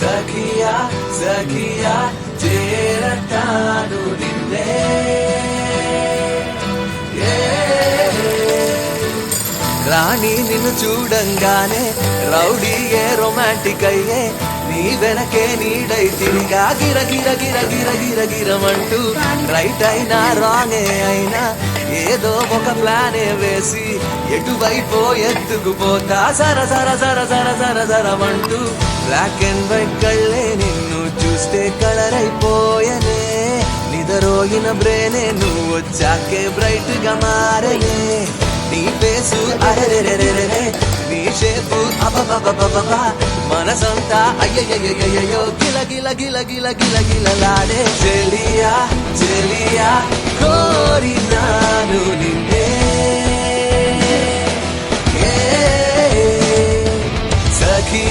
సఖియా సఖియా చేరతాను నిన్నే రాణి నిన్ను చూడంగానే రౌడీయే రొమాంటిక్ అయ్యే నీ వెనకే నీడై తిరిగా గిర గిర గిర గిర గిర గిరమంటూ రైట్ అయినా రాంగే అయినా ఏదో ఒక ప్లానే వేసి ఎటువైపో ఎత్తుకుపోతా సర సర సర సర సర సరమంటూ బ్లాక్ అండ్ వైట్ కళ్ళే నిన్ను చూస్తే కలర్ అయిపోయనే నిదరోగిన బ్రేనే నువ్వు వచ్చాకే బ్రైట్ గా మారనే నీ ఫేసు అరెరెరెరెరే నీ షేపు అబబబబబ మనసంతా అయ్యయ్యయ్యయ్యో గిల గిల గిల గిల గిల గిలలాడే చెలియా చెలియా కోరినాను నిన్నే సఖియా